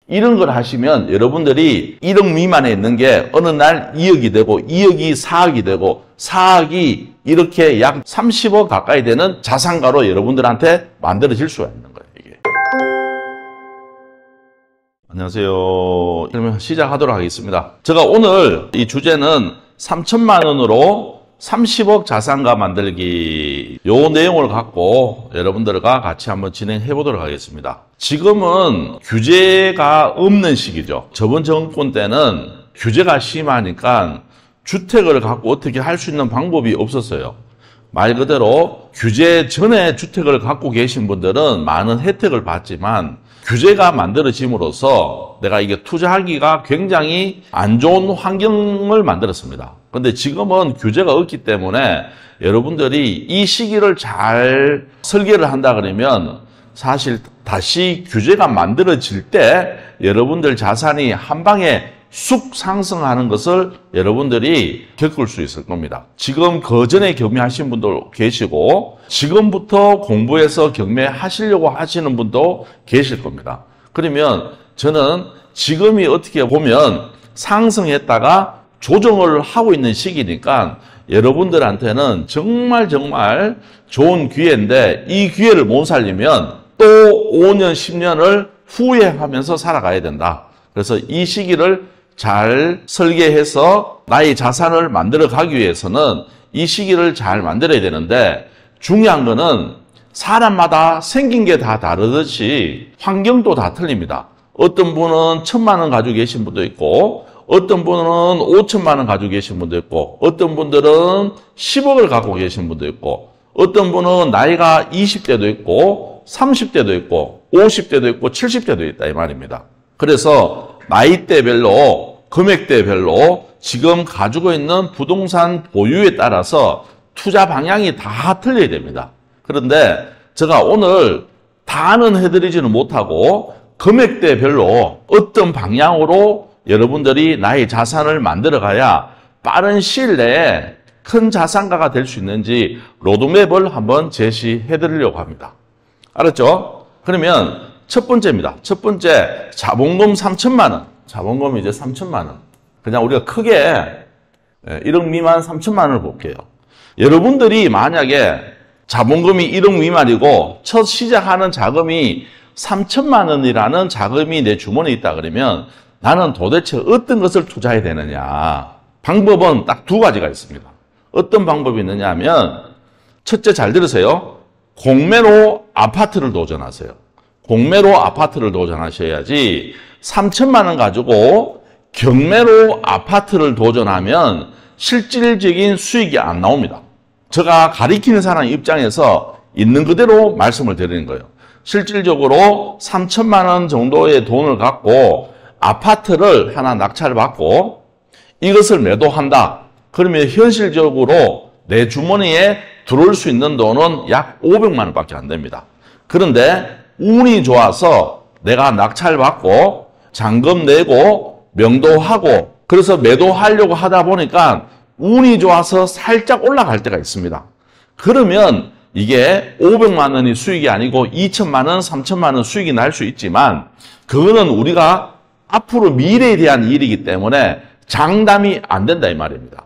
이런 걸 하시면 여러분들이 1억 미만에 있는 게 어느 날 2억이 되고 2억이 4억이 되고 4억이 이렇게 약 30억 가까이 되는 자산가로 여러분들한테 만들어질 수가 있는 거예요. 이게. 안녕하세요. 그러면 시작하도록 하겠습니다. 제가 오늘 이 주제는 3천만 원으로 30억 자산가 만들기, 요 내용을 갖고 여러분들과 같이 한번 진행해 보도록 하겠습니다. 지금은 규제가 없는 시기죠. 저번 정권 때는 규제가 심하니까 주택을 갖고 어떻게 할 수 있는 방법이 없었어요. 말 그대로 규제 전에 주택을 갖고 계신 분들은 많은 혜택을 받지만 규제가 만들어짐으로써 내가 이게 투자하기가 굉장히 안 좋은 환경을 만들었습니다. 근데 지금은 규제가 없기 때문에 여러분들이 이 시기를 잘 설계를 한다 그러면 사실 다시 규제가 만들어질 때 여러분들 자산이 한 방에 쑥 상승하는 것을 여러분들이 겪을 수 있을 겁니다. 지금 그전에 경매하신 분도 계시고 지금부터 공부해서 경매하시려고 하시는 분도 계실 겁니다. 그러면 저는 지금이 어떻게 보면 상승했다가 조정을 하고 있는 시기니까 여러분들한테는 정말 좋은 기회인데 이 기회를 못 살리면 또 5년, 10년을 후회하면서 살아가야 된다. 그래서 이 시기를 잘 설계해서 나의 자산을 만들어 가기 위해서는 이 시기를 잘 만들어야 되는데 중요한 거는 사람마다 생긴 게 다 다르듯이 환경도 다 틀립니다. 어떤 분은 1,000만 원 가지고 계신 분도 있고 어떤 분은 5천만 원 가지고 계신 분도 있고 어떤 분들은 10억을 갖고 계신 분도 있고 어떤 분은 나이가 20대도 있고 30대도 있고 50대도 있고 70대도 있다 이 말입니다. 그래서 나이대별로 금액대별로 지금 가지고 있는 부동산 보유에 따라서 투자 방향이 다 틀려야 됩니다. 그런데 제가 오늘 다는 해드리지는 못하고 금액대별로 어떤 방향으로 여러분들이 나의 자산을 만들어 가야 빠른 시일 내에 큰 자산가가 될 수 있는지 로드맵을 한번 제시해 드리려고 합니다. 알았죠? 그러면 첫 번째입니다. 첫 번째, 자본금 3천만 원. 자본금이 이제 3천만 원. 그냥 우리가 크게 1억 미만 3천만 원을 볼게요. 여러분들이 만약에 자본금이 1억 미만이고 첫 시작하는 자금이 3천만 원이라는 자금이 내 주머니에 있다 그러면 나는 도대체 어떤 것을 투자해야 되느냐. 방법은 딱 두 가지가 있습니다. 어떤 방법이 있느냐 하면 첫째 잘 들으세요. 공매로 아파트를 도전하세요. 공매로 아파트를 도전하셔야지 3천만 원 가지고 경매로 아파트를 도전하면 실질적인 수익이 안 나옵니다. 제가 가리키는 사람 입장에서 있는 그대로 말씀을 드리는 거예요. 실질적으로 3천만 원 정도의 돈을 갖고 아파트를 하나 낙찰을 받고 이것을 매도한다. 그러면 현실적으로 내 주머니에 들어올 수 있는 돈은 약 500만 원밖에 안 됩니다. 그런데 운이 좋아서 내가 낙찰 받고 잔금 내고 명도하고 그래서 매도하려고 하다 보니까 운이 좋아서 살짝 올라갈 때가 있습니다. 그러면 이게 500만 원이 수익이 아니고 2천만 원, 3천만 원 수익이 날 수 있지만 그거는 우리가 앞으로 미래에 대한 일이기 때문에 장담이 안 된다 이 말입니다.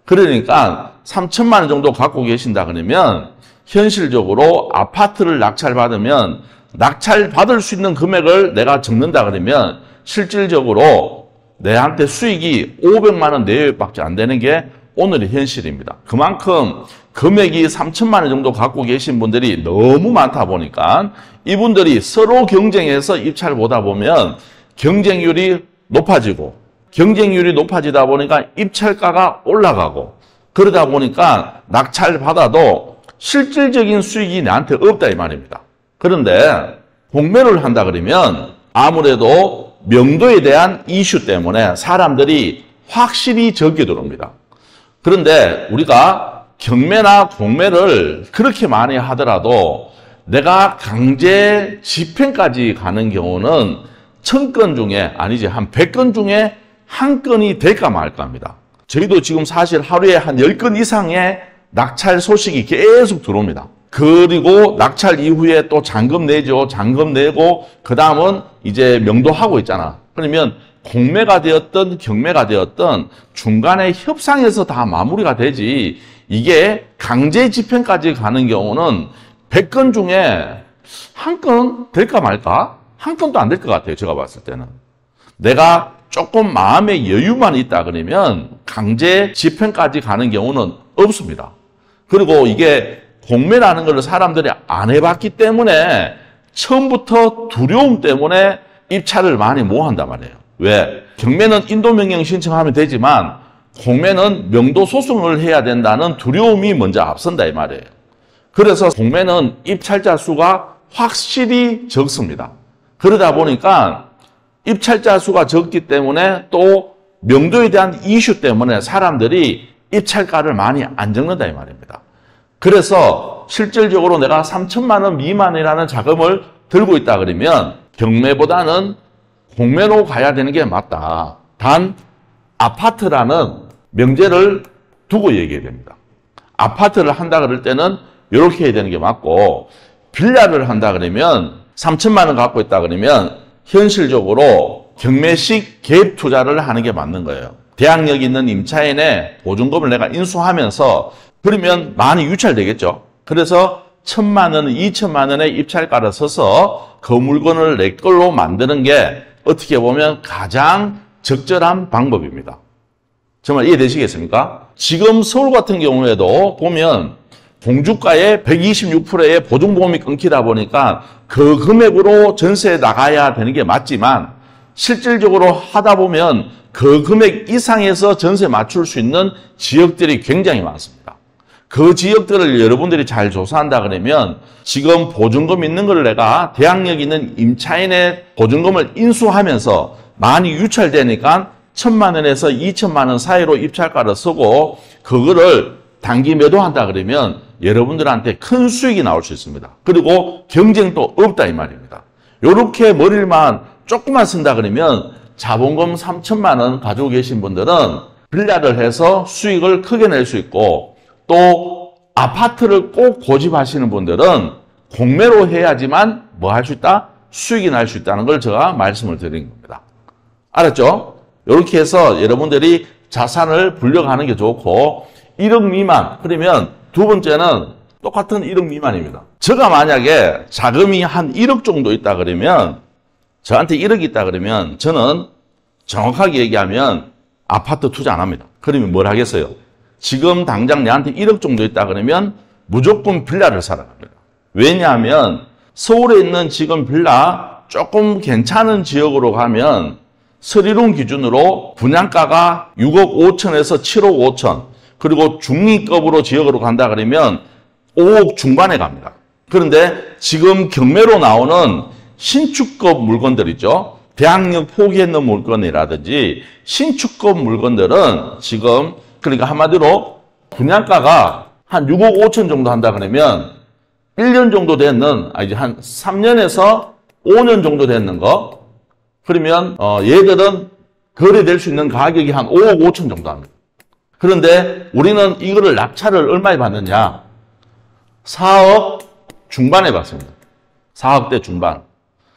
그러니까 3천만 원 정도 갖고 계신다 그러면 현실적으로 아파트를 낙찰받으면 낙찰받을 수 있는 금액을 내가 적는다 그러면 실질적으로 내한테 수익이 500만 원 내외밖에 안 되는 게 오늘의 현실입니다. 그만큼 금액이 3천만 원 정도 갖고 계신 분들이 너무 많다 보니까 이분들이 서로 경쟁해서 입찰을 보다 보면 경쟁률이 높아지고 경쟁률이 높아지다 보니까 입찰가가 올라가고 그러다 보니까 낙찰 받아도 실질적인 수익이 나한테 없다 이 말입니다. 그런데 공매를 한다 그러면 아무래도 명도에 대한 이슈 때문에 사람들이 확실히 적게 들어옵니다. 그런데 우리가 경매나 공매를 그렇게 많이 하더라도 내가 강제 집행까지 가는 경우는 1000건 중에 아니지 한 100건 중에 한 건이 될까 말까입니다. 저희도 지금 사실 하루에 한 10건 이상의 낙찰 소식이 계속 들어옵니다. 그리고 낙찰 이후에 또 잔금 내죠. 잔금 내고 그 다음은 이제 명도하고 있잖아. 그러면 공매가 되었든 경매가 되었든 중간에 협상에서 다 마무리가 되지, 이게 강제 집행까지 가는 경우는 100건 중에 한 건 될까 말까? 한 건도 안 될 것 같아요. 제가 봤을 때는. 내가 조금 마음의 여유만 있다 그러면 강제 집행까지 가는 경우는 없습니다. 그리고 이게 공매라는 걸 사람들이 안 해봤기 때문에 처음부터 두려움 때문에 입찰을 많이 못 한단 말이에요. 왜? 경매는 인도명령 신청하면 되지만 공매는 명도 소송을 해야 된다는 두려움이 먼저 앞선다 이 말이에요. 그래서 공매는 입찰자 수가 확실히 적습니다. 그러다 보니까 입찰자 수가 적기 때문에 또 명도에 대한 이슈 때문에 사람들이 입찰가를 많이 안 적는다 이 말입니다. 그래서 실질적으로 내가 3천만 원 미만이라는 자금을 들고 있다 그러면 경매보다는 공매로 가야 되는 게 맞다. 단 아파트라는 명제를 두고 얘기해야 됩니다. 아파트를 한다 그럴 때는 이렇게 해야 되는 게 맞고, 빌라를 한다 그러면 3천만 원 갖고 있다 그러면 현실적으로 경매식 갭 투자를 하는 게 맞는 거예요. 대항력 있는 임차인의 보증금을 내가 인수하면서, 그러면 많이 유찰되겠죠. 그래서 1,000만 원, 2천만 원의 입찰가를 써서 그 물건을 내 걸로 만드는 게 어떻게 보면 가장 적절한 방법입니다. 정말 이해되시겠습니까? 지금 서울 같은 경우에도 보면 공주가의 126%의 보증보험이 끊기다 보니까 그 금액으로 전세에 나가야 되는 게 맞지만, 실질적으로 하다 보면 그 금액 이상에서 전세 맞출 수 있는 지역들이 굉장히 많습니다. 그 지역들을 여러분들이 잘 조사한다 그러면 지금 보증금 있는 걸 내가 대항력 있는 임차인의 보증금을 인수하면서 많이 유찰되니까 1,000만 원에서 2천만 원 사이로 입찰가를 쓰고 그거를 단기 매도한다 그러면 여러분들한테 큰 수익이 나올 수 있습니다. 그리고 경쟁도 없다 이 말입니다. 이렇게 머리만 조금만 쓴다 그러면 자본금 3천만 원 가지고 계신 분들은 빌라를 해서 수익을 크게 낼 수 있고, 또 아파트를 꼭 고집하시는 분들은 공매로 해야지만 뭐 할 수 있다? 수익이 날 수 있다는 걸 제가 말씀을 드린 겁니다. 알았죠? 이렇게 해서 여러분들이 자산을 불려가는 게 좋고, 1억 미만, 그러면 두 번째는 똑같은 1억 미만입니다. 제가 만약에 자금이 한 1억 정도 있다 그러면, 저한테 1억이 있다 그러면 저는 정확하게 얘기하면 아파트 투자 안 합니다. 그러면 뭘 하겠어요? 지금 당장 내한테 1억 정도 있다 그러면 무조건 빌라를 사러 갑니다. 왜냐하면 서울에 있는 지금 빌라 조금 괜찮은 지역으로 가면 서리론 기준으로 분양가가 6억 5천에서 7억 5천, 그리고 중위급으로 지역으로 간다 그러면 5억 중반에 갑니다. 그런데 지금 경매로 나오는 신축급 물건들 있죠. 대항력 포기했는 물건이라든지 신축급 물건들은 지금, 그러니까 한마디로 분양가가 한 6억 5천 정도 한다 그러면 1년 정도 됐는, 이제 한 3년에서 5년 정도 됐는 거, 그러면 얘들은 거래될 수 있는 가격이 한 5억 5천 정도 합니다. 그런데 우리는 이거를 낙찰을 얼마에 받느냐? 4억 중반에 받습니다. 4억대 중반.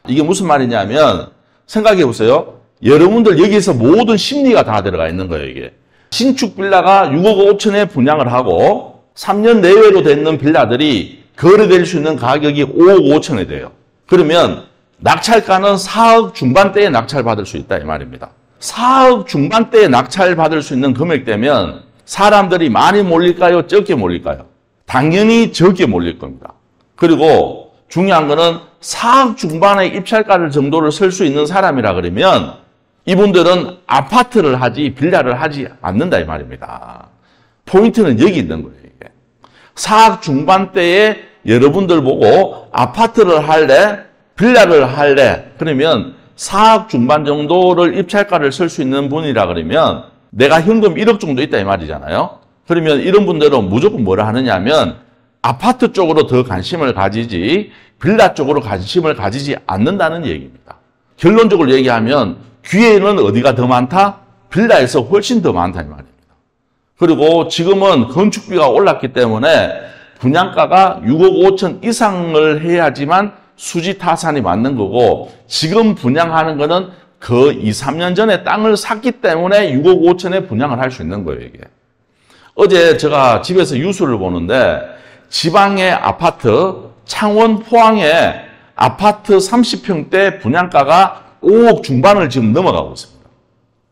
이게 무슨 말이냐면 생각해 보세요. 여러분들 여기에서 모든 심리가 다 들어가 있는 거예요. 이게 신축 빌라가 6억 5천에 분양을 하고 3년 내외로 되는 빌라들이 거래될 수 있는 가격이 5억 5천에 돼요. 그러면 낙찰가는 4억 중반대에 낙찰받을 수 있다 이 말입니다. 4억 중반대에 낙찰받을 수 있는 금액대면 사람들이 많이 몰릴까요? 적게 몰릴까요? 당연히 적게 몰릴 겁니다. 그리고 중요한 거는 4억 중반의 입찰가 정도를 쓸 수 있는 사람이라 그러면 이분들은 아파트를 하지 빌라를 하지 않는다 이 말입니다. 포인트는 여기 있는 거예요. 이게 4억 중반대에 여러분들 보고 아파트를 할래? 빌라를 할래? 그러면 4억 중반 정도를 입찰가를 쓸 수 있는 분이라 그러면 내가 현금 1억 정도 있다 이 말이잖아요. 그러면 이런 분들은 무조건 뭐라 하느냐 하면 아파트 쪽으로 더 관심을 가지지 빌라 쪽으로 관심을 가지지 않는다는 얘기입니다. 결론적으로 얘기하면 기회는 어디가 더 많다? 빌라에서 훨씬 더 많다 이 말입니다. 그리고 지금은 건축비가 올랐기 때문에 분양가가 6억 5천 이상을 해야지만 수지 타산이 맞는 거고 지금 분양하는 거는 그 2, 3년 전에 땅을 샀기 때문에 6억 5천에 분양을 할 수 있는 거예요, 이게. 어제 제가 집에서 뉴스를 보는데 지방의 아파트, 창원, 포항의 아파트 30평대 분양가가 5억 중반을 지금 넘어가고 있습니다.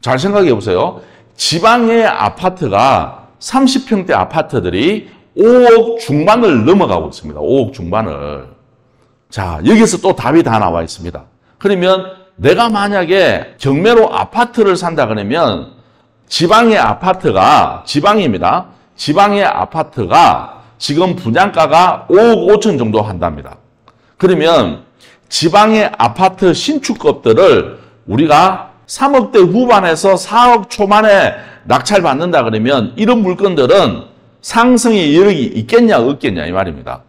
잘 생각해 보세요. 지방의 아파트가 30평대 아파트들이 5억 중반을 넘어가고 있습니다. 5억 중반을. 자, 여기서 또 답이 다 나와 있습니다. 그러면 내가 만약에 경매로 아파트를 산다 그러면 지방의 아파트가, 지방입니다. 지방의 아파트가 지금 분양가가 5억 5천 정도 한답니다. 그러면 지방의 아파트 신축급들을 우리가 3억대 후반에서 4억 초반에 낙찰받는다 그러면 이런 물건들은 상승의 여력이 있겠냐 없겠냐 이 말입니다.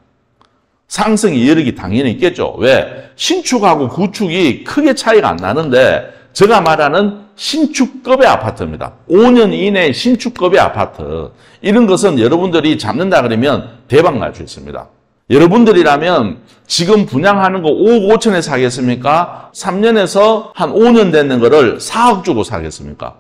상승의 여력이 당연히 있겠죠. 왜? 신축하고 구축이 크게 차이가 안 나는데 제가 말하는 신축급의 아파트입니다. 5년 이내 신축급의 아파트. 이런 것은 여러분들이 잡는다 그러면 대박 날 수 있습니다. 여러분들이라면 지금 분양하는 거 5억 5천에 사겠습니까? 3년에서 한 5년 되는 거를 4억 주고 사겠습니까?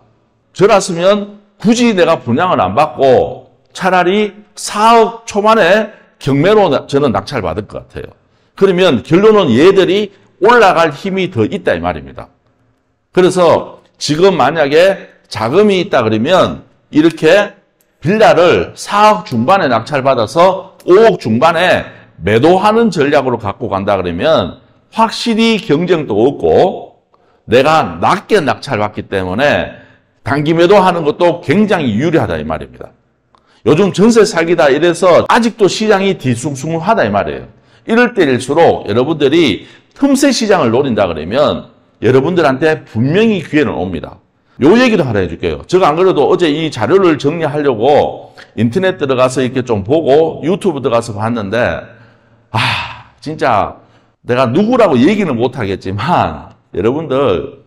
저랬으면 굳이 내가 분양을 안 받고 차라리 4억 초반에 경매로 저는 낙찰 받을 것 같아요. 그러면 결론은 얘들이 올라갈 힘이 더 있다 이 말입니다. 그래서 지금 만약에 자금이 있다 그러면 이렇게 빌라를 4억 중반에 낙찰 받아서 5억 중반에 매도하는 전략으로 갖고 간다 그러면 확실히 경쟁도 없고 내가 낮게 낙찰받기 때문에 단기 매도하는 것도 굉장히 유리하다 이 말입니다. 요즘 전세 사기다 이래서 아직도 시장이 뒤숭숭하다 이 말이에요. 이럴 때일수록 여러분들이 틈새 시장을 노린다 그러면 여러분들한테 분명히 기회는 옵니다. 요 얘기도 하나 해줄게요. 제가 안 그래도 어제 이 자료를 정리하려고 인터넷 들어가서 이렇게 좀 보고 유튜브 들어가서 봤는데 진짜 내가 누구라고 얘기는 못하겠지만 여러분들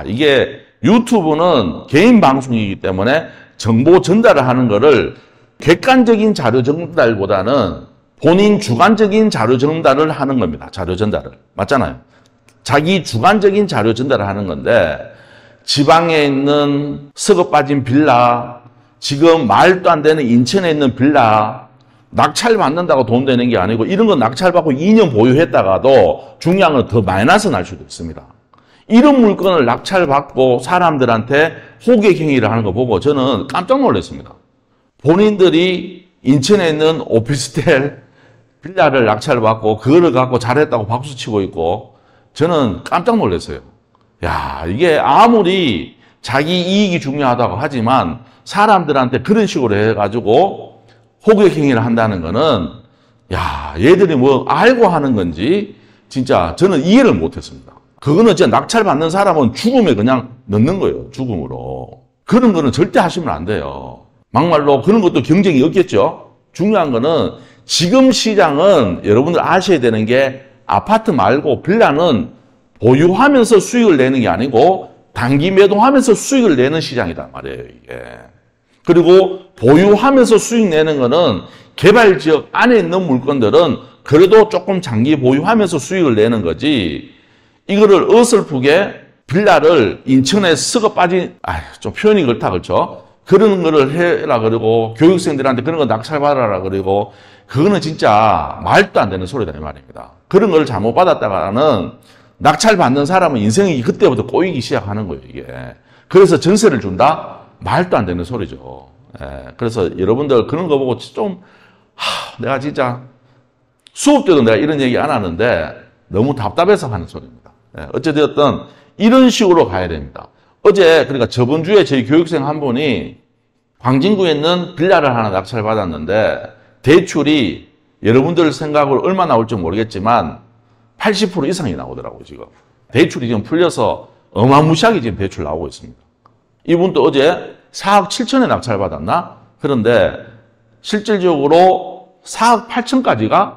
이게 유튜브는 개인 방송이기 때문에 정보 전달을 하는 거를 객관적인 자료 전달보다는 본인 주관적인 자료 전달을 하는 겁니다. 자료 전달을. 맞잖아요. 자기 주관적인 자료 전달을 하는 건데 지방에 있는 썩어 빠진 빌라, 지금 말도 안 되는 인천에 있는 빌라 낙찰 받는다고 돈 되는 게 아니고 이런 건 낙찰 받고 2년 보유했다가도 중요한 건 더 마이너스 날 수도 있습니다. 이런 물건을 낙찰 받고 사람들한테 호객 행위를 하는 거 보고 저는 깜짝 놀랐습니다. 본인들이 인천에 있는 오피스텔 빌라를 낙찰 받고 그거를 갖고 잘했다고 박수 치고 있고 저는 깜짝 놀랐어요. 이게 아무리 자기 이익이 중요하다고 하지만 사람들한테 그런 식으로 해가지고 호객 행위를 한다는 거는 얘들이 뭐 알고 하는 건지 진짜 저는 이해를 못했습니다. 그거는 진짜 낙찰 받는 사람은 죽음에 그냥 넣는 거예요. 죽음으로. 그런 거는 절대 하시면 안 돼요. 막말로 그런 것도 경쟁이 없겠죠. 중요한 거는 지금 시장은 여러분들 아셔야 되는 게 아파트 말고 빌라는 보유하면서 수익을 내는 게 아니고 단기 매도하면서 수익을 내는 시장이란 말이에요, 이게. 그리고 보유하면서 수익 내는 거는 개발 지역 안에 있는 물건들은 그래도 조금 장기 보유하면서 수익을 내는 거지. 이거를 어설프게 빌라를 인천에 썩어 빠진, 좀 표현이 그렇다, 그렇죠? 그런 거를 해라 그러고 교육생들한테 그런 거 낙찰받아라 그러고 그거는 진짜 말도 안 되는 소리다 이 말입니다. 그런 걸 잘못 받았다가는 낙찰받는 사람은 인생이 그때부터 꼬이기 시작하는 거예요, 이게. 그래서 전세를 준다? 말도 안 되는 소리죠. 그래서 여러분들 그런 거 보고 좀 내가 진짜 수업 때도 내가 이런 얘기 안 하는데 너무 답답해서 하는 소리입니다. 어찌되었든 이런 식으로 가야 됩니다. 어제 그러니까 저번 주에 저희 교육생 한 분이 광진구에 있는 빌라를 하나 낙찰받았는데 대출이 여러분들 생각으로 얼마 나올지 모르겠지만 80% 이상이 나오더라고요, 지금. 대출이 지금 풀려서 어마무시하게 지금 대출 나오고 있습니다. 이분도 어제 4억 7천에 낙찰받았나? 그런데 실질적으로 4억 8천까지가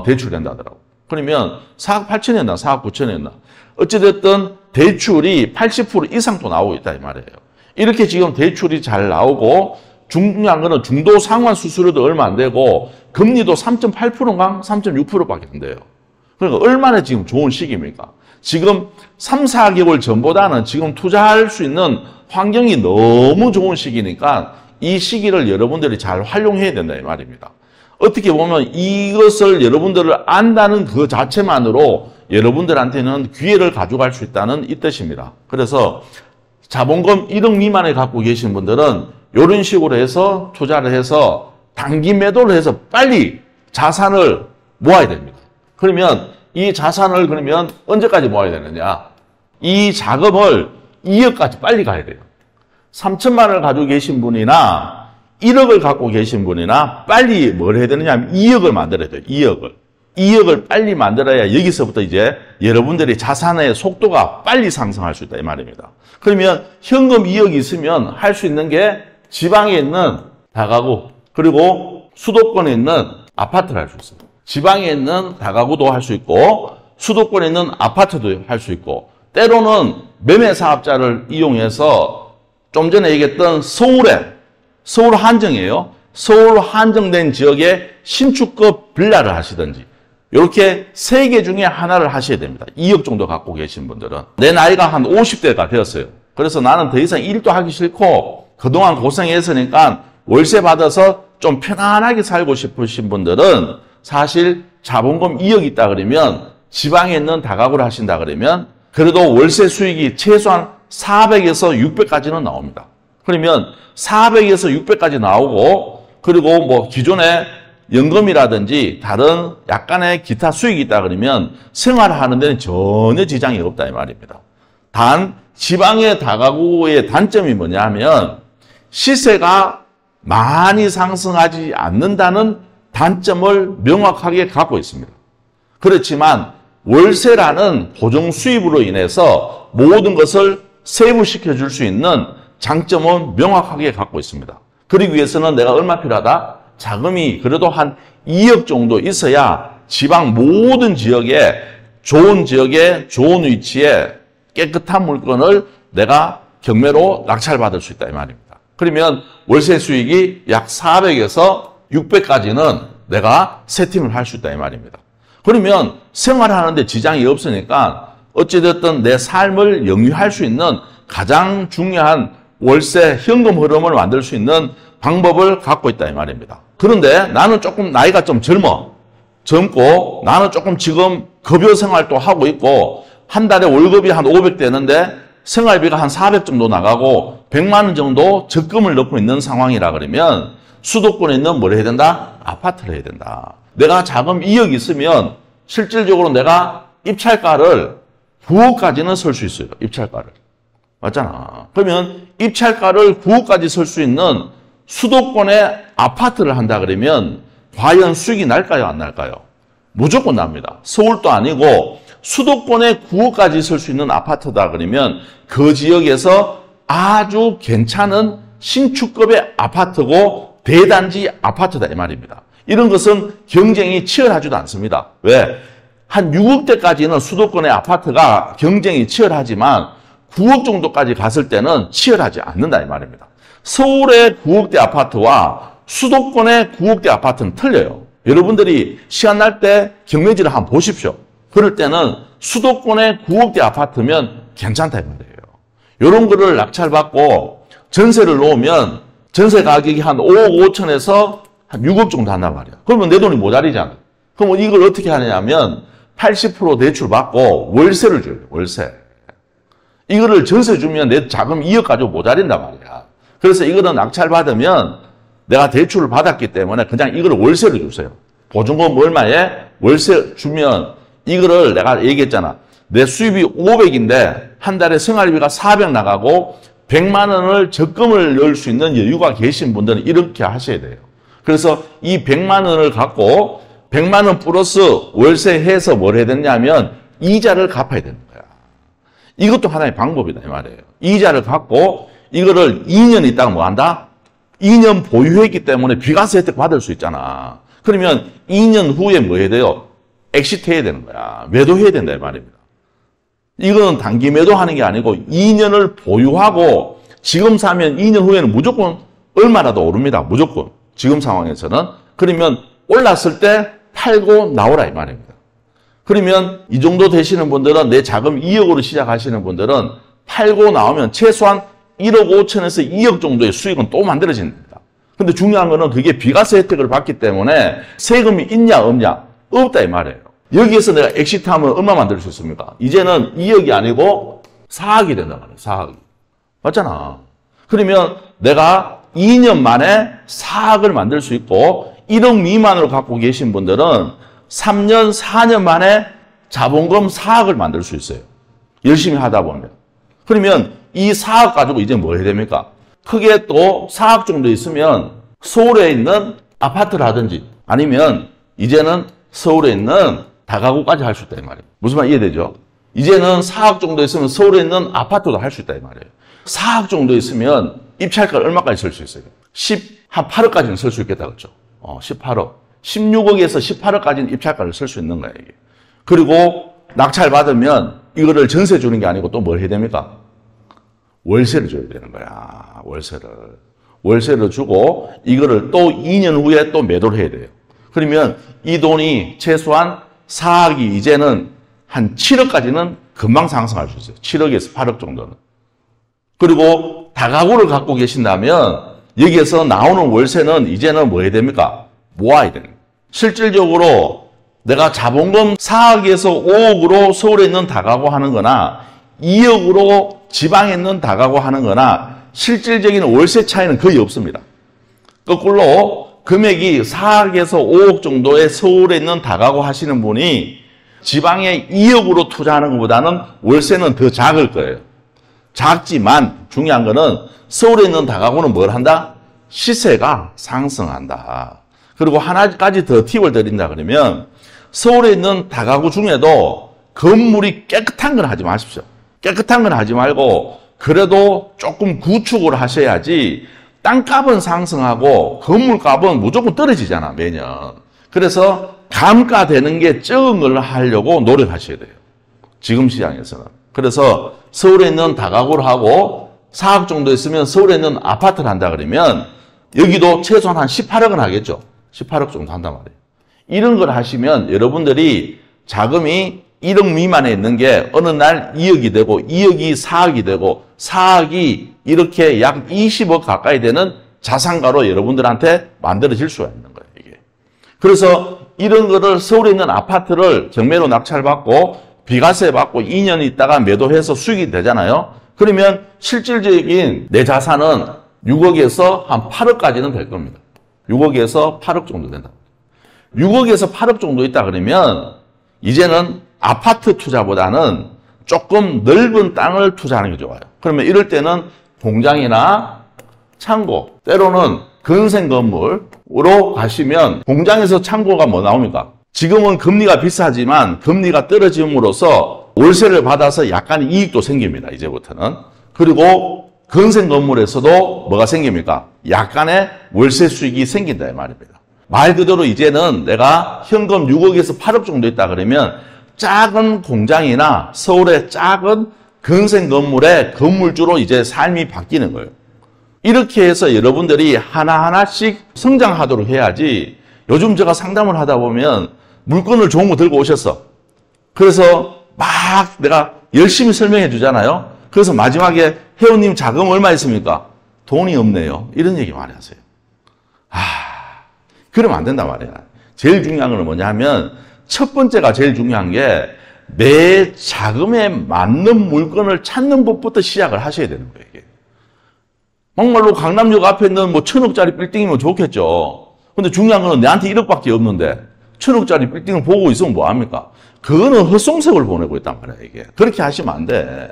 대출된다더라고요. 그러면 4억 8천이었나 4억 9천이었나 어찌됐든 대출이 80% 이상 또 나오고 있다 이 말이에요. 이렇게 지금 대출이 잘 나오고 중요한 거는 중도 상환 수수료도 얼마 안 되고 금리도 3.8%인가 3.6%밖에 안 돼요. 그러니까 얼마나 지금 좋은 시기입니까? 지금 3, 4개월 전보다는 지금 투자할 수 있는 환경이 너무 좋은 시기니까 이 시기를 여러분들이 잘 활용해야 된다 이 말입니다. 어떻게 보면 이것을 여러분들을 안다는 그 자체만으로 여러분들한테는 기회를 가져갈 수 있다는 이 뜻입니다. 그래서 자본금 1억 미만에 갖고 계신 분들은 이런 식으로 해서 투자를 해서 단기 매도를 해서 빨리 자산을 모아야 됩니다. 그러면 이 자산을 그러면 언제까지 모아야 되느냐? 이 자금을 2억까지 빨리 가야 돼요. 3천만 원을 가지고 계신 분이나 1억을 갖고 계신 분이나 빨리 뭘 해야 되느냐 하면 2억을 만들어야 돼요. 2억을 빨리 만들어야 여기서부터 이제 여러분들이 자산의 속도가 빨리 상승할 수 있다 이 말입니다. 그러면 현금 2억이 있으면 할 수 있는 게 지방에 있는 다가구 그리고 수도권에 있는 아파트를 할 수 있습니다. 지방에 있는 다가구도 할 수 있고 수도권에 있는 아파트도 할 수 있고 때로는 매매 사업자를 이용해서 좀 전에 얘기했던 서울 한정이에요. 서울 한정된 지역에 신축급 빌라를 하시든지 이렇게 3개 중에 하나를 하셔야 됩니다. 2억 정도 갖고 계신 분들은. 내 나이가 한 50대가 되었어요. 그래서 나는 더 이상 일도 하기 싫고 그동안 고생했으니까 월세 받아서 좀 편안하게 살고 싶으신 분들은 사실 자본금 2억 있다 그러면 지방에 있는 다가구를 하신다 그러면 그래도 월세 수익이 최소한 400에서 600까지는 나옵니다. 그러면 400에서 600까지 나오고 그리고 뭐 기존에 연금이라든지 다른 약간의 기타 수익이 있다 그러면 생활하는 데는 전혀 지장이 없다 이 말입니다. 단 지방의 다가구의 단점이 뭐냐 하면 시세가 많이 상승하지 않는다는 단점을 명확하게 갖고 있습니다. 그렇지만 월세라는 고정 수입으로 인해서 모든 것을 세부시켜 줄 수 있는 장점은 명확하게 갖고 있습니다. 그러기 위해서는 내가 얼마 필요하다? 자금이 그래도 한 2억 정도 있어야 지방 모든 지역에 좋은 위치에 깨끗한 물건을 내가 경매로 낙찰받을 수 있다 이 말입니다. 그러면 월세 수익이 약 400에서 600까지는 내가 세팅을 할 수 있다 이 말입니다. 그러면 생활하는데 지장이 없으니까 어찌됐든 내 삶을 영위할 수 있는 가장 중요한 월세 현금 흐름을 만들 수 있는 방법을 갖고 있다 이 말입니다. 그런데 나는 조금 나이가 좀 젊고 나는 조금 지금 급여 생활도 하고 있고 한 달에 월급이 한 500 되는데 생활비가 한 400 정도 나가고 100만 원 정도 적금을 넣고 있는 상황이라 그러면 수도권에 있는 뭘 해야 된다? 아파트를 해야 된다. 내가 자금 2억 있으면 실질적으로 내가 입찰가를 9억까지는 설 수 있어요. 입찰가를. 맞잖아. 그러면 입찰가를 9억까지 설 수 있는 수도권에 아파트를 한다 그러면 과연 수익이 날까요? 안 날까요? 무조건 납니다. 서울도 아니고 수도권에 9억까지 설 수 있는 아파트다 그러면 그 지역에서 아주 괜찮은 신축급의 아파트고 대단지 아파트다 이 말입니다. 이런 것은 경쟁이 치열하지도 않습니다. 왜? 한 6억대까지는 수도권의 아파트가 경쟁이 치열하지만 9억 정도까지 갔을 때는 치열하지 않는다 이 말입니다. 서울의 9억대 아파트와 수도권의 9억대 아파트는 틀려요. 여러분들이 시간 날 때 경매지를 한번 보십시오. 그럴 때는 수도권의 9억대 아파트면 괜찮다 이 말이에요. 이런 거를 낙찰받고 전세를 놓으면 전세 가격이 한 5억 5천에서 한 6억 정도 한단 말이야. 그러면 내 돈이 모자리잖아. 그러면 이걸 어떻게 하냐면 80% 대출 받고 월세를 줘요. 월세. 이거를 전세 주면 내 자금 2억 가지고 모자린단 말이야. 그래서 이거는 낙찰받으면 내가 대출을 받았기 때문에 그냥 이거를 월세를 주세요. 보증금 얼마에 월세 주면 이거를 내가 얘기했잖아. 내 수입이 500인데 한 달에 생활비가 400 나가고 100만 원을 적금을 넣을 수 있는 여유가 계신 분들은 이렇게 하셔야 돼요. 그래서 이 100만 원을 갖고 100만 원 플러스 월세 해서 뭘 해야 되냐면 이자를 갚아야 되는 거야. 이것도 하나의 방법이다 이 말이에요. 이자를 갚고 이거를 2년 있다가 뭐 한다? 2년 보유했기 때문에 비과세 혜택 받을 수 있잖아. 그러면 2년 후에 뭐 해야 돼요? 엑시트 해야 되는 거야. 매도해야 된다 이 말입니다. 이거는 단기 매도하는 게 아니고 2년을 보유하고 지금 사면 2년 후에는 무조건 얼마라도 오릅니다. 무조건. 지금 상황에서는. 그러면 올랐을 때 팔고 나오라 이 말입니다. 그러면 이 정도 되시는 분들은 내 자금 2억으로 시작하시는 분들은 팔고 나오면 최소한 1억 5천에서 2억 정도의 수익은 또 만들어집니다. 근데 중요한 거는 그게 비과세 혜택을 받기 때문에 세금이 있냐 없냐? 없다 이 말이에요. 여기에서 내가 엑시트하면 얼마 만들 수 있습니까? 이제는 2억이 아니고 4억이 된단 말이에요. 4억이. 맞잖아. 그러면 내가 2년 만에 4억을 만들 수 있고 1억 미만으로 갖고 계신 분들은 3년, 4년 만에 자본금 4억을 만들 수 있어요. 열심히 하다 보면. 그러면 이 4억 가지고 이제 뭐 해야 됩니까? 크게 또 4억 정도 있으면 서울에 있는 아파트라든지 아니면 이제는 서울에 있는 다가구까지 할 수 있다 이 말이에요. 무슨 말 이해되죠? 이제는 4억 정도 있으면 서울에 있는 아파트도 할 수 있다 이 말이에요. 4억 정도 있으면 입찰가를 얼마까지 쓸 수 있어요? 한 8억까지는 쓸 수 있겠다 그렇죠? 18억. 16억에서 18억까지는 입찰가를 쓸 수 있는 거예요, 이게. 그리고 낙찰 받으면 이거를 전세 주는 게 아니고 또 뭘 해야 됩니까? 월세를 줘야 되는 거야, 월세를. 월세를 주고 이거를 또 2년 후에 또 매도를 해야 돼요. 그러면 이 돈이 최소한 4억이 이제는 한 7억까지는 금방 상승할 수 있어요. 7억에서 8억 정도는. 그리고 다가구를 갖고 계신다면 여기에서 나오는 월세는 이제는 뭐 해야 됩니까? 모아야 되는 거예요. 실질적으로 내가 자본금 4억에서 5억으로 서울에 있는 다가구 하는 거나 2억으로 지방에 있는 다가구 하는 거나 실질적인 월세 차이는 거의 없습니다. 거꾸로 금액이 4억에서 5억 정도의 서울에 있는 다가구 하시는 분이 지방에 2억으로 투자하는 것보다는 월세는 더 작을 거예요. 작지만 중요한 거는 서울에 있는 다가구는 뭘 한다? 시세가 상승한다. 그리고 하나까지 더 팁을 드린다 그러면 서울에 있는 다가구 중에도 건물이 깨끗한 건 하지 마십시오. 깨끗한 건 하지 말고 그래도 조금 구축을 하셔야지 땅값은 상승하고 건물값은 무조건 떨어지잖아, 매년. 그래서 감가되는 게 적은 걸 하려고 노력하셔야 돼요. 지금 시장에서는. 그래서 서울에 있는 다가구를 하고 4억 정도 있으면 서울에 있는 아파트를 한다 그러면 여기도 최소한 한 18억은 하겠죠. 18억 정도 한단 말이에요. 이런 걸 하시면 여러분들이 자금이 1억 미만에 있는 게 어느 날 2억이 되고 2억이 4억이 되고 4억이 이렇게 약 20억 가까이 되는 자산가로 여러분들한테 만들어질 수가 있는 거예요, 이게. 그래서 이런 거를 서울에 있는 아파트를 경매로 낙찰받고 비과세 받고 2년 있다가 매도해서 수익이 되잖아요. 그러면 실질적인 내 자산은 6억에서 한 8억까지는 될 겁니다. 6억에서 8억 정도 된다. 6억에서 8억 정도 있다 그러면 이제는 아파트 투자보다는 조금 넓은 땅을 투자하는 게 좋아요. 그러면 이럴 때는 공장이나 창고, 때로는 건설 건물으로 가시면 공장에서 창고가 뭐 나옵니까? 지금은 금리가 비싸지만 금리가 떨어짐으로써 월세를 받아서 약간의 이익도 생깁니다. 이제부터는. 그리고 건설 건물에서도 뭐가 생깁니까? 약간의 월세 수익이 생긴다 이 말입니다. 말 그대로 이제는 내가 현금 6억에서 8억 정도 있다 그러면 작은 공장이나 서울의 작은 건설 건물의 건물주로 이제 삶이 바뀌는 거예요. 이렇게 해서 여러분들이 하나하나씩 성장하도록 해야지. 요즘 제가 상담을 하다 보면 물건을 좋은 거 들고 오셨어. 그래서 막 내가 열심히 설명해 주잖아요. 그래서 마지막에 회원님 자금 얼마 있습니까? 돈이 없네요. 이런 얘기 많이 하세요. 그러면 안 된단 말이야. 제일 중요한 건 뭐냐 하면 첫 번째가 제일 중요한 게 내 자금에 맞는 물건을 찾는 법부터 시작을 하셔야 되는 거예요. 이게. 막말로 강남역 앞에 있는 뭐 1,000억짜리 빌딩이면 좋겠죠. 근데 중요한 건 내한테 1억밖에 없는데 1,000억짜리 빌딩을 보고 있으면 뭐합니까? 그거는 헛송색을 보내고 있단 말이야, 이게. 그렇게 하시면 안 돼.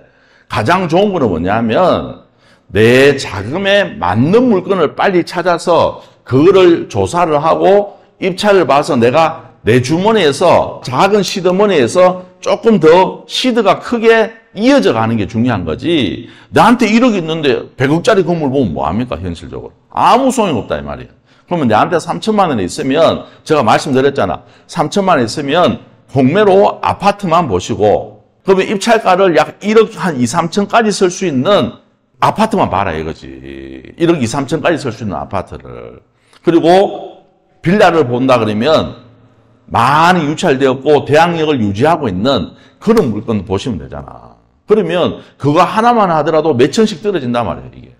가장 좋은 거는 뭐냐면 내 자금에 맞는 물건을 빨리 찾아서 그거를 조사를 하고 입찰을 봐서 내가 내 주머니에서 작은 시드머니에서 조금 더 시드가 크게 이어져 가는 게 중요한 거지. 나한테 1억 있는데 100억짜리 건물 보면 뭐합니까, 현실적으로? 아무 소용없다 이 말이에요. 그러면 내한테 3천만 원이 있으면 제가 말씀드렸잖아. 3천만 원 있으면 공매로 아파트만 보시고 그러면 입찰가를 약 1억 한 2, 3천까지 쓸 수 있는 아파트만 봐라 이거지. 1억 2, 3천까지 설 수 있는 아파트를. 그리고 빌라를 본다 그러면 많이 유찰되었고 대항력을 유지하고 있는 그런 물건 보시면 되잖아. 그러면 그거 하나만 하더라도 몇 천씩 떨어진단 말이에요, 이게.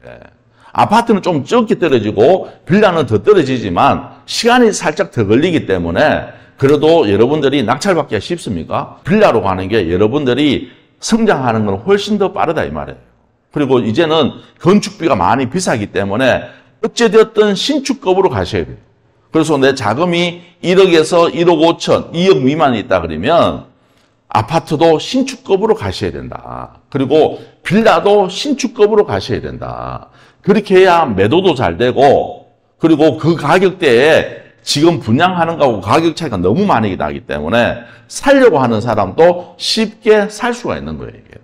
아파트는 좀 적게 떨어지고 빌라는 더 떨어지지만 시간이 살짝 더 걸리기 때문에 그래도 여러분들이 낙찰받기가 쉽습니까? 빌라로 가는 게 여러분들이 성장하는 건 훨씬 더 빠르다 이 말이에요. 그리고 이제는 건축비가 많이 비싸기 때문에 어찌되었든 신축급으로 가셔야 돼요. 그래서 내 자금이 1억에서 1억 5천, 2억 미만이 있다 그러면 아파트도 신축급으로 가셔야 된다. 그리고 빌라도 신축급으로 가셔야 된다. 그렇게 해야 매도도 잘 되고 그리고 그 가격대에 지금 분양하는 거하고 가격 차이가 너무 많이 나기 때문에 살려고 하는 사람도 쉽게 살 수가 있는 거예요, 이게.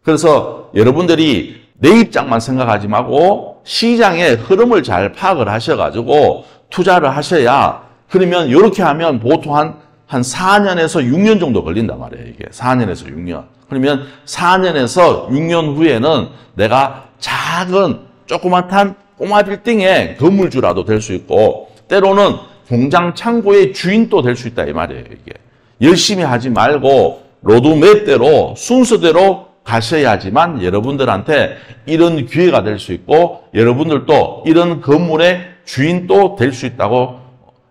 그래서 여러분들이 내 입장만 생각하지 말고 시장의 흐름을 잘 파악을 하셔가지고 투자를 하셔야 그러면 이렇게 하면 보통 한 4년에서 6년 정도 걸린단 말이에요, 이게. 4년에서 6년. 그러면 4년에서 6년 후에는 내가 작은 조그맣한 꼬마 빌딩의 건물주라도 될 수 있고 때로는 공장 창고의 주인도 될 수 있다 이 말이에요, 이게. 열심히 하지 말고 로드맵대로 순서대로 가셔야지만 여러분들한테 이런 기회가 될 수 있고 여러분들도 이런 건물의 주인도 될 수 있다고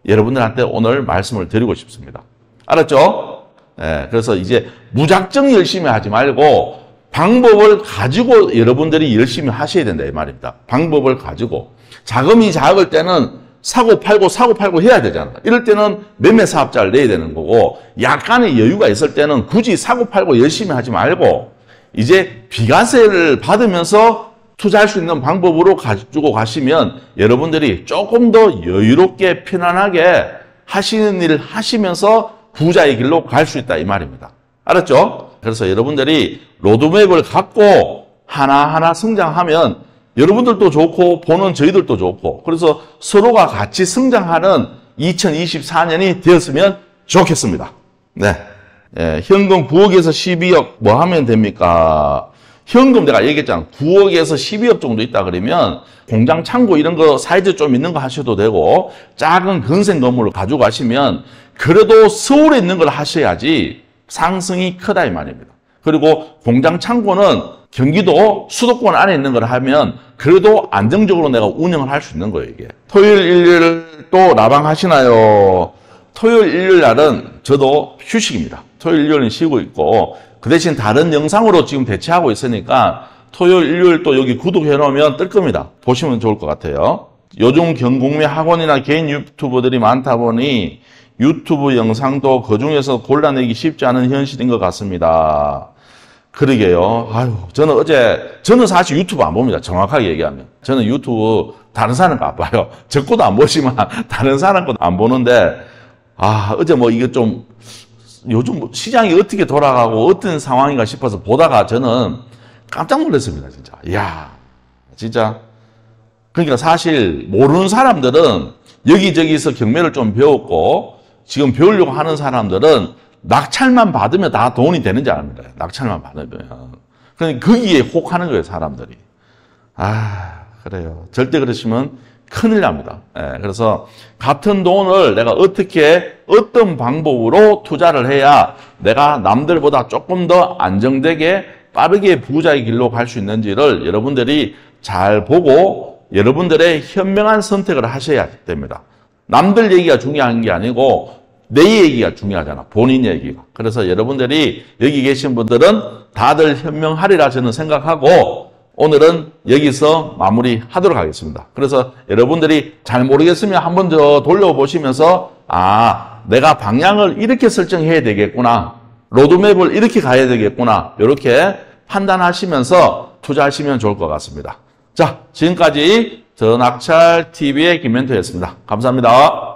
여러분들한테 오늘 말씀을 드리고 싶습니다. 알았죠? 네, 그래서 이제 무작정 열심히 하지 말고 방법을 가지고 여러분들이 열심히 하셔야 된다 이 말입니다. 방법을 가지고. 자금이 작을 때는 사고 팔고 해야 되잖아. 이럴 때는 매매 사업자를 내야 되는 거고 약간의 여유가 있을 때는 굳이 사고 팔고 열심히 하지 말고 이제 비과세를 받으면서 투자할 수 있는 방법으로 가지고 가시면 여러분들이 조금 더 여유롭게 편안하게 하시는 일을 하시면서 부자의 길로 갈 수 있다 이 말입니다. 알았죠? 그래서 여러분들이 로드맵을 갖고 하나하나 성장하면 여러분들도 좋고 보는 저희들도 좋고 그래서 서로가 같이 성장하는 2024년이 되었으면 좋겠습니다. 네, 현금 9억에서 12억 뭐 하면 됩니까? 현금 내가 얘기했잖아. 9억에서 12억 정도 있다 그러면 공장 창고 이런 거 사이즈 좀 있는 거 하셔도 되고 작은 건설 건물을 가지고 가시면 그래도 서울에 있는 걸 하셔야지 상승이 크다 이 말입니다. 그리고 공장 창고는 경기도 수도권 안에 있는 걸 하면 그래도 안정적으로 내가 운영을 할 수 있는 거예요, 이게. 토요일, 일요일 또 라방 하시나요? 토요일, 일요일 날은 저도 휴식입니다. 토요일, 일요일은 쉬고 있고 그 대신 다른 영상으로 지금 대체하고 있으니까 토요일, 일요일 또 여기 구독해 놓으면 뜰 겁니다. 보시면 좋을 것 같아요. 요즘 경공매 학원이나 개인 유튜버들이 많다 보니 유튜브 영상도 그중에서 골라내기 쉽지 않은 현실인 것 같습니다. 그러게요. 아유, 저는 사실 유튜브 안 봅니다. 정확하게 얘기하면. 저는 유튜브 다른 사람 거 안 봐요. 제 것도 안 보지만 다른 사람 것도 안 보는데, 어제 뭐 이게 좀, 요즘 시장이 어떻게 돌아가고 어떤 상황인가 싶어서 보다가 저는 깜짝 놀랐습니다, 진짜. 이야, 진짜. 그러니까 사실 모르는 사람들은 여기저기서 경매를 좀 배웠고, 지금 배우려고 하는 사람들은 낙찰만 받으면 다 돈이 되는지 압니다. 낙찰만 받으면. 그러니까 거기에 혹하는 거예요, 사람들이. 그래요. 절대 그러시면 큰일 납니다. 그래서 같은 돈을 내가 어떤 방법으로 투자를 해야 내가 남들보다 조금 더 안정되게 빠르게 부자의 길로 갈 수 있는지를 여러분들이 잘 보고 여러분들의 현명한 선택을 하셔야 됩니다. 남들 얘기가 중요한 게 아니고 내 얘기가 중요하잖아. 본인 얘기가. 그래서 여러분들이 여기 계신 분들은 다들 현명하리라 저는 생각하고 오늘은 여기서 마무리하도록 하겠습니다. 그래서 여러분들이 잘 모르겠으면 한 번 더 돌려보시면서 내가 방향을 이렇게 설정해야 되겠구나. 로드맵을 이렇게 가야 되겠구나. 이렇게 판단하시면서 투자하시면 좋을 것 같습니다. 자, 지금까지 저낙찰TV의 김멘토였습니다. 감사합니다.